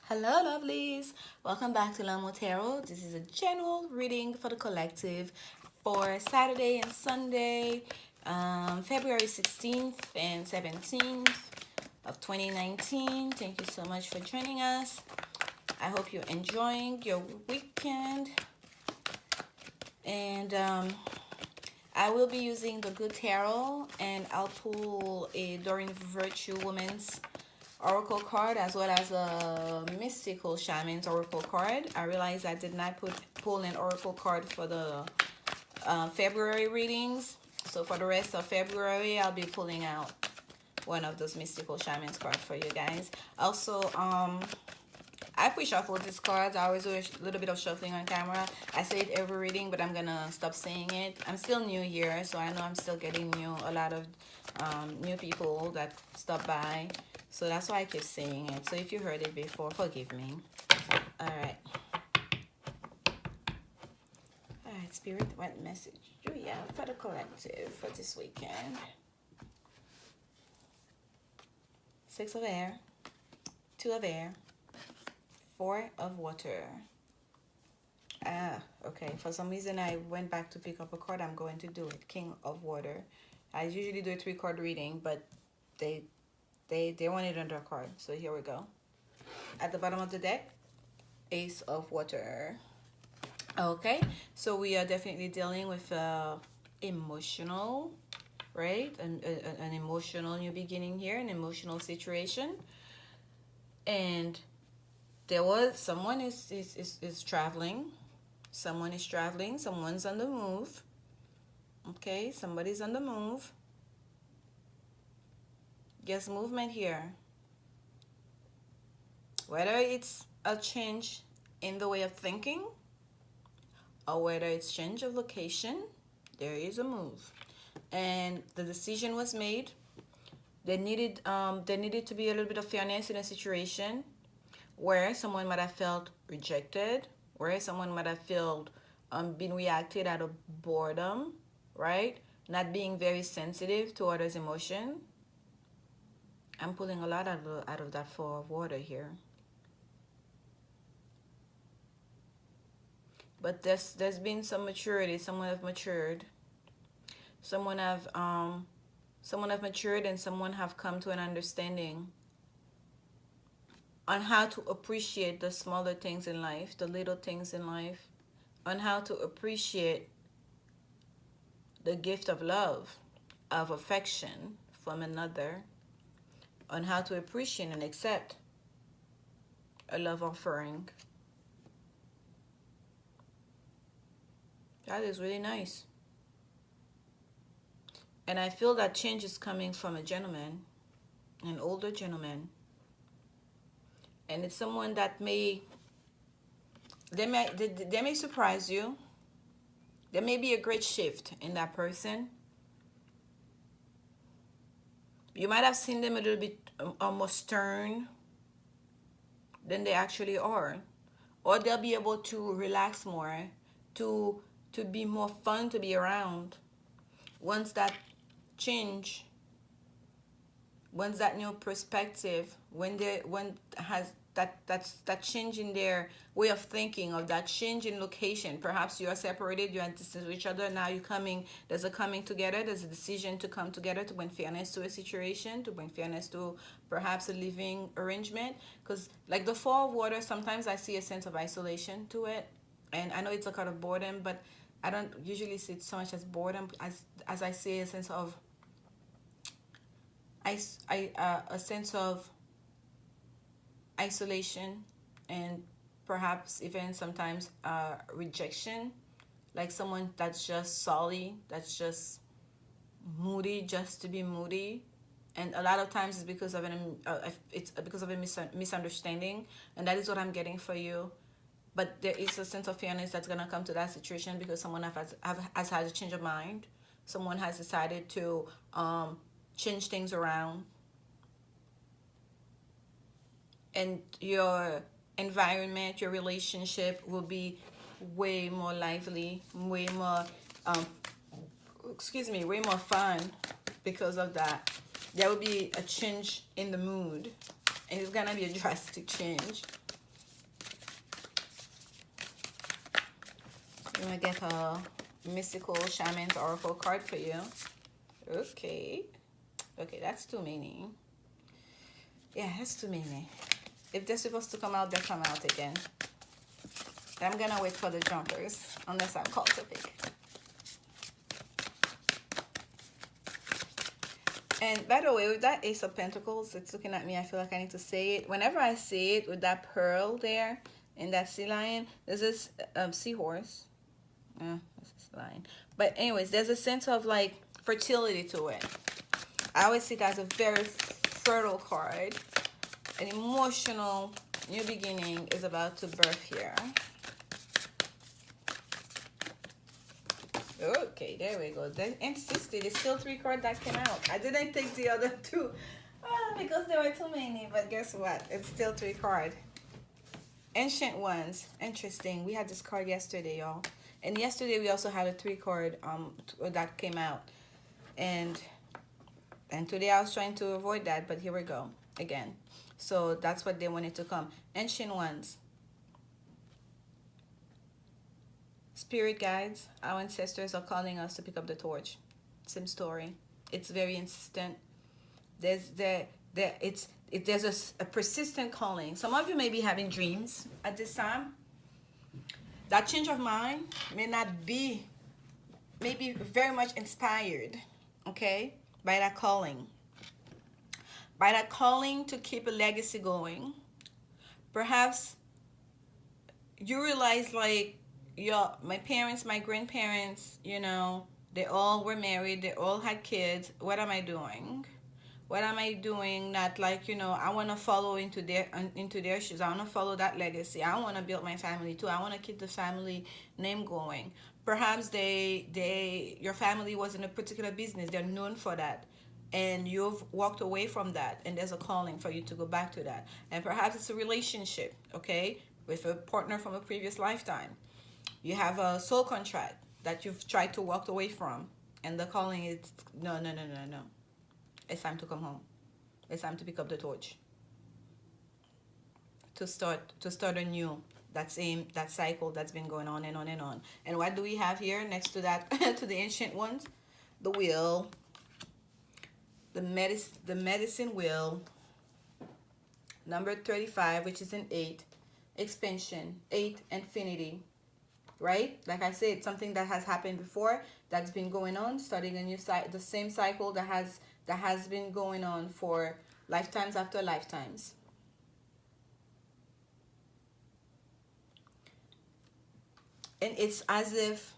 Hello, lovelies. Welcome back to Lanmou Tarot. This is a general reading for the collective for Saturday and Sunday, February 16th and 17th of 2019. Thank you so much for joining us. I hope you're enjoying your weekend. And I will be using the Good Tarot, and I'll pull a Doreen Virtue Woman's Oracle card as well as a Mystical Shaman's Oracle card. I realized I did not pull an Oracle card for the February readings. So for the rest of February, I'll be pulling out one of those Mystical Shaman's cards for you guys. Also, I pre-shuffle these cards. I always do a little bit of shuffling on camera. I say it every reading, but I'm gonna stop saying it. I'm still new here, so I know I'm still getting a lot of new people that stop by. So that's why I keep saying it. So if you heard it before, forgive me. Alright. Alright, Spirit, what message do we have for the collective for this weekend? Six of air, two of air, four of water. Okay. For some reason, I went back to pick up a card. I'm going to do it. King of water. I usually do a 3-card reading, but they wanted another card. So here we go. At the bottom of the deck, Ace of Water. Okay. So we are definitely dealing with emotional, right? An emotional new beginning here, an emotional situation. And there was someone is traveling. Someone is traveling. Someone's on the move. Okay, somebody's on the move. Yes, movement here. Whether it's a change in the way of thinking or whether it's change of location, there is a move. And the decision was made. There needed to be a little bit of fairness in a situation where someone might have felt rejected, where someone might have felt been reacted out of boredom, right? Not being very sensitive to others' emotion. I'm pulling a lot out of that Four of Water here. But there's been some maturity. Someone have matured. Someone have matured, and someone have come to an understanding on how to appreciate the smaller things in life, the little things in life, on how to appreciate the gift of love, of affection from another, on how to appreciate and accept a love offering. That is really nice. And I feel that change is coming from a gentleman, an older gentleman. And it's someone that they may surprise you. There may be a great shift in that person. You might have seen them a little bit more stern than they actually are. Or they'll be able to relax more, to be more fun to be around. Once that change, once that new perspective, when has that change in their way of thinking, or that change in location. Perhaps you are separated, you are distant with each other. Now there's a coming together. There's a decision to come together to bring fairness to a situation, to bring fairness to perhaps a living arrangement. Because like the Four of Water, sometimes I see a sense of isolation to it, and I know it's a kind of boredom, but I don't usually see it so much as boredom as I see a sense of a sense of isolation, and perhaps even sometimes rejection, like someone that's just solely, that's just moody just to be moody. And a lot of times it's because of a misunderstanding, and that is what I'm getting for you. But there is a sense of fairness that's going to come to that situation because someone has had a change of mind. Someone has decided to change things around, and your environment, your relationship will be way more lively, way more way more fun because of that. There will be a change in the mood, and it's gonna be a drastic change. I'm gonna get a mystical shaman's oracle card for you. Okay. Okay, that's too many. Yeah, that's too many. If they're supposed to come out, they'll come out again. I'm gonna wait for the jumpers, unless I'm called to pick. And by the way, with that Ace of Pentacles, it's looking at me. I feel like I need to say it. Whenever I say it with that pearl there and that sea lion, there's this seahorse. This is lion. But anyways, there's a sense of like fertility to it. I always see it as a very fertile card. An emotional new beginning is about to birth here. Okay, there we go. They insisted. It's still 3 cards that came out. I didn't take the other 2 because there were too many. But guess what? It's still 3 cards. Ancient Ones. Interesting. We had this card yesterday, y'all. And yesterday we also had a 3 card that came out. And today I was trying to avoid that, but here we go again. So that's what they wanted to come. Ancient Ones. Spirit guides, our ancestors are calling us to pick up the torch. Same story. It's very insistent. There's a persistent calling. Some of you may be having dreams at this time. That change of mind may not be, maybe very much inspired, okay, by that calling. By that calling to keep a legacy going. Perhaps you realize, like, my parents, my grandparents, you know, they all were married, they all had kids. What am I doing? What am I doing? Not like, you know, I want to follow into their shoes. I want to follow that legacy. I want to build my family too. I want to keep the family name going. Perhaps your family was in a particular business. They're known for that. And you've walked away from that, and there's a calling for you to go back to that. And perhaps it's a relationship, okay, with a partner from a previous lifetime. You have a soul contract that you've tried to walk away from, and the calling is no. It's time to come home. It's time to pick up the torch. To start anew. That cycle that's been going on and on and on. And what do we have here next to that to the Ancient Ones? The wheel. The medicine wheel. Number 35, which is an 8. Expansion. 8, infinity. Right? Like I said, something that has happened before, that's been going on, starting a new the same cycle that has been going on for lifetimes after lifetimes. And it's as if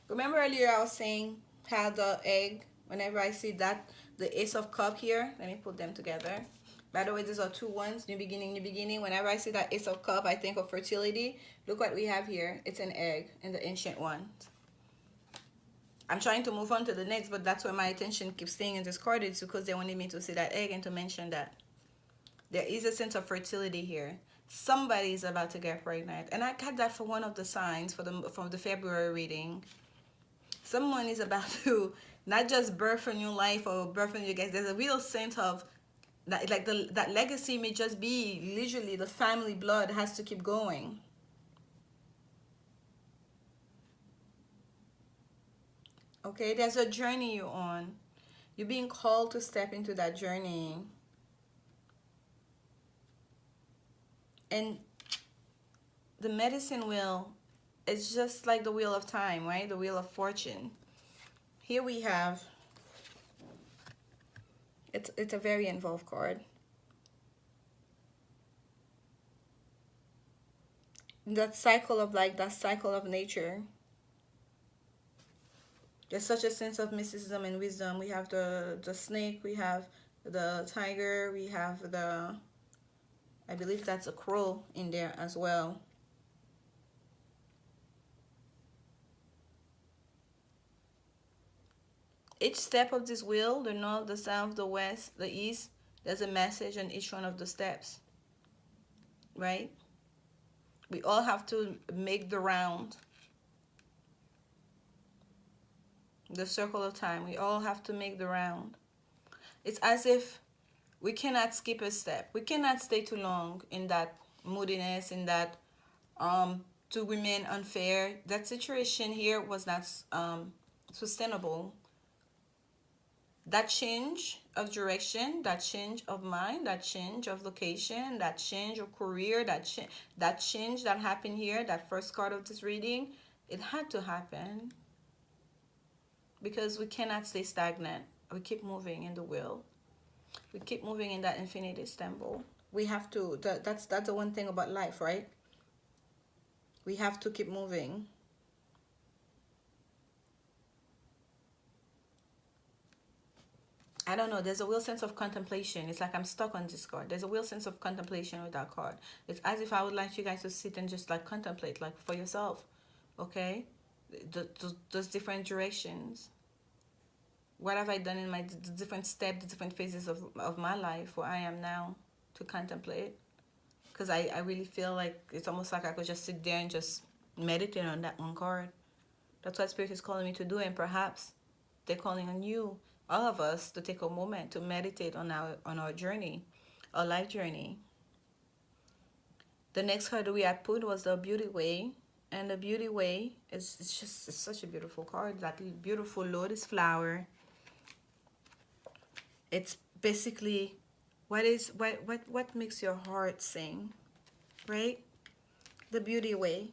remember earlier I was saying how the egg, whenever I see that, the Ace of Cup here, let me put them together. By the way, these are 2 ones, new beginning, new beginning. Whenever I see that Ace of Cup, I think of fertility. Look what we have here. It's an egg in the Ancient Ones. I'm trying to move on to the next, but that's where my attention keeps staying in this card. It's because they wanted me to see that egg and to mention that. There is a sense of fertility here. Somebody's about to get pregnant. And I got that for one of the signs from the February reading. Someone is about to not just birth a new life or birth a new guys. There's a real sense of that, like that legacy may just be literally the family blood has to keep going. Okay, there's a journey you're on. You're being called to step into that journey. And the medicine wheel is just like the wheel of time, right? The wheel of fortune. Here we have, it's a very involved card. That cycle of nature. There's such a sense of mysticism and wisdom. We have the snake, we have the tiger, we have I believe that's a crow in there as well. Each step of this wheel, the north, the south, the west, the east, there's a message on each one of the steps, right? We all have to make the round. The circle of time. We all have to make the round. It's as if we cannot skip a step. We cannot stay too long in that moodiness, in that to remain unfair. That situation here was not sustainable. That change of direction, that change of mind, that change of location, that change of career, that change that happened here, that first card of this reading, it had to happen because we cannot stay stagnant. We keep moving in the wheel. We keep moving in that infinite Istanbul. We have to. That's the one thing about life, right? We have to keep moving. I don't know. There's a real sense of contemplation. It's like I'm stuck on this card. There's a real sense of contemplation with that card. It's as if I would like you guys to sit and just like contemplate, like for yourself, okay? Those different directions. What have I done in my the different steps, the different phases of my life where I am now to contemplate? Because I really feel like it's almost like I could just sit there and just meditate on that one card. That's what Spirit is calling me to do, and perhaps they're calling on you, all of us, to take a moment to meditate on our journey, our life journey. The next card we had put was the Beauty Way, and the Beauty Way is it's such a beautiful card. That beautiful lotus flower. It's basically what makes your heart sing, right? The Beauty Way.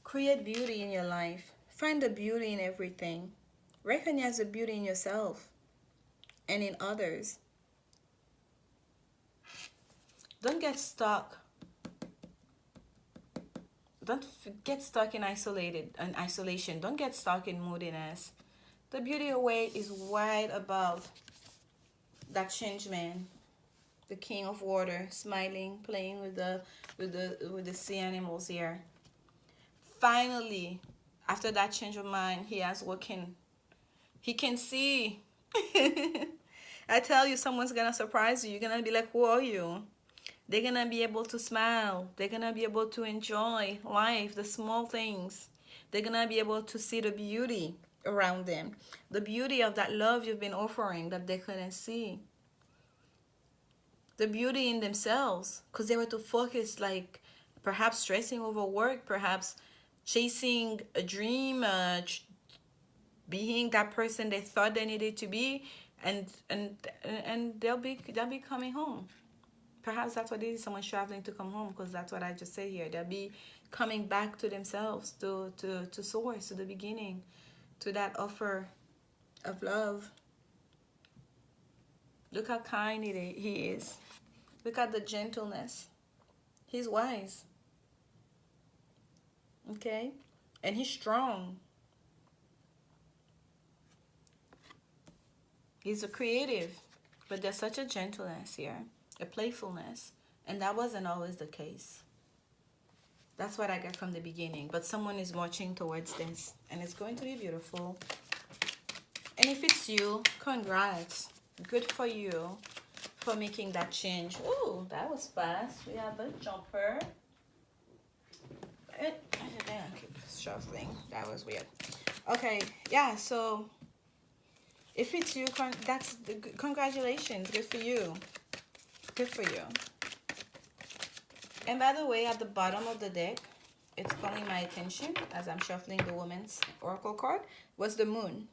Create beauty in your life. Find the beauty in everything. Recognize the beauty in yourself and in others. Don't get stuck. Don't get stuck in isolation. Don't get stuck in moodiness. The Beauty Way is right above that change man, the king of water, smiling, playing with the sea animals here. Finally, after that change of mind, he has woken. He can see. I tell you, someone's gonna surprise you. You're gonna be like, who are you? They're gonna be able to smile. They're gonna be able to enjoy life, the small things. They're gonna be able to see the beauty around them, the beauty of that love you've been offering that they couldn't see, the beauty in themselves, because they were too focused, like perhaps stressing over work, perhaps chasing a dream, being that person they thought they needed to be, and they'll be coming home. Perhaps that's what it is, someone traveling to come home, because that's what I just said here. They'll be coming back to themselves, to source, to the beginning, to that offer of love. Look how kind he is. Look at the gentleness. He's wise. Okay? And he's strong. He's a creative. But there's such a gentleness here, a playfulness. And that wasn't always the case. That's what I get from the beginning. But someone is marching towards this. And it's going to be beautiful. And if it's you, congrats. Good for you for making that change. Ooh, that was fast. We have a jumper. I keep shuffling. That was weird. Okay, yeah, so if it's you, congratulations. Good for you. Good for you. And by the way, at the bottom of the deck, it's calling my attention as I'm shuffling the Woman's Oracle card, was the Moon.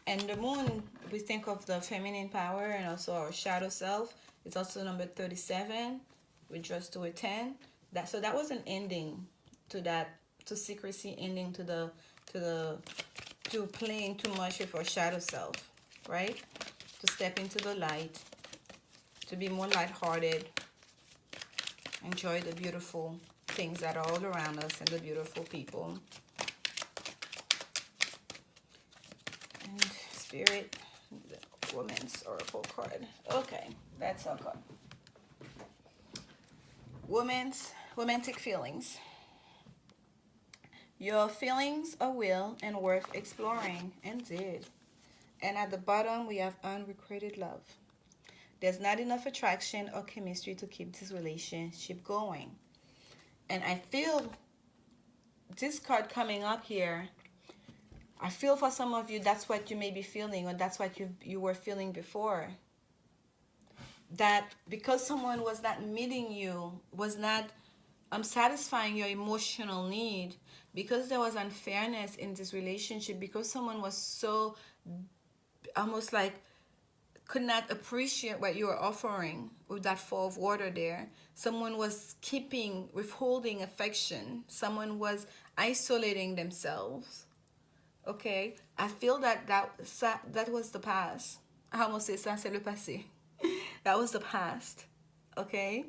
And the Moon, we think of the feminine power and also our shadow self. It's also number 37, which just to a 10. So that was an ending to that, to secrecy, ending to playing too much with our shadow self, right? To step into the light, to be more lighthearted, enjoy the beautiful things that are all around us and the beautiful people. And Spirit, the Woman's Oracle card. Okay, that's our card. Woman's romantic feelings. Your feelings are real and worth exploring, indeed. And at the bottom, we have unrequited love. There's not enough attraction or chemistry to keep this relationship going. And I feel this card coming up here I feel for some of you that's what you may be feeling, or that's what you were feeling before. That because someone was not meeting you, was not satisfying your emotional need, because there was unfairness in this relationship, because someone was so almost like could not appreciate what you were offering with that fall of water there. Someone was keeping, withholding affection. Someone was isolating themselves. Okay, I feel that that was the past. I almost say ça c'est le passé. That was the past. Okay,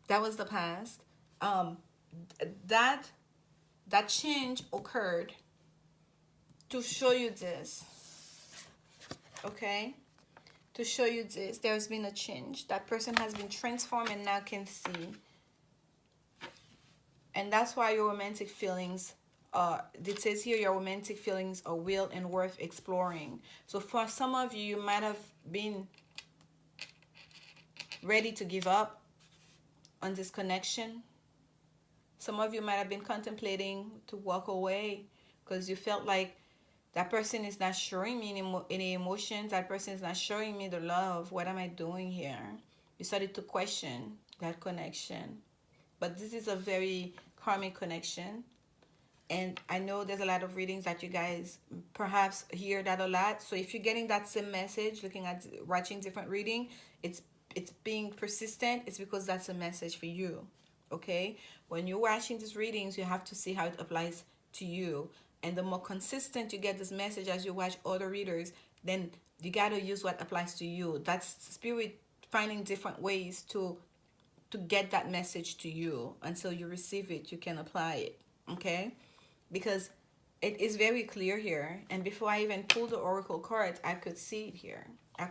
that was the past. Um, that that change occurred to show you this. Okay, to show you this. There's been a change. That person has been transformed and now can see. And that's why your romantic feelings, it says here your romantic feelings are real and worth exploring. So for some of you, you might have been ready to give up on this connection. Some of you might have been contemplating to walk away because you felt like that person is not showing me any emotions. That person is not showing me the love. What am I doing here? You started to question that connection. But this is a very karmic connection. And I know there's a lot of readings that you guys perhaps hear that a lot. So if you're getting that same message, looking at watching different reading, it's being persistent. It's because that's a message for you. Okay, when you're watching these readings, you have to see how it applies to you. And the more consistent you get this message as you watch other readers, then you got to use what applies to you. That's spirit finding different ways to get that message to you. Until you receive it, you can apply it. Okay, because it is very clear here. And before I even pulled the oracle cards, I could see it here. I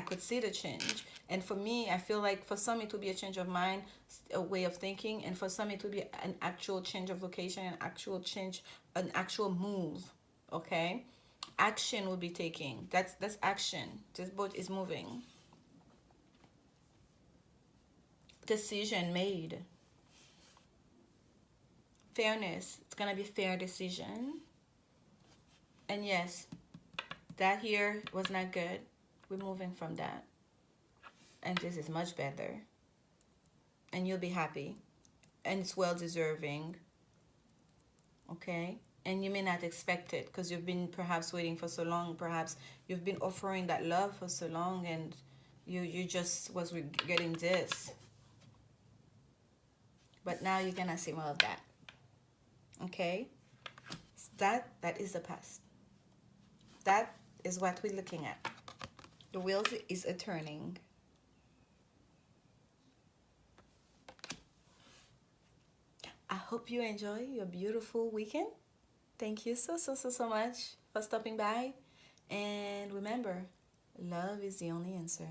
could see the change. And for me, I feel like for some it will be a change of mind, a way of thinking, and for some it will be an actual change of location, an actual change, an actual move. Okay, action will be taking. That's action. This boat is moving. Decision made. Fairness. It's gonna be fair decision. And yes, that here was not good. We're moving from that. And this is much better. And you'll be happy. And it's well deserving. Okay? And you may not expect it because you've been perhaps waiting for so long. Perhaps you've been offering that love for so long and you just was getting this. But now you're gonna see more of that. Okay? That is the past. That is what we're looking at. The wheels is a turning. I hope you enjoy your beautiful weekend. Thank you so much for stopping by. And remember, love is the only answer.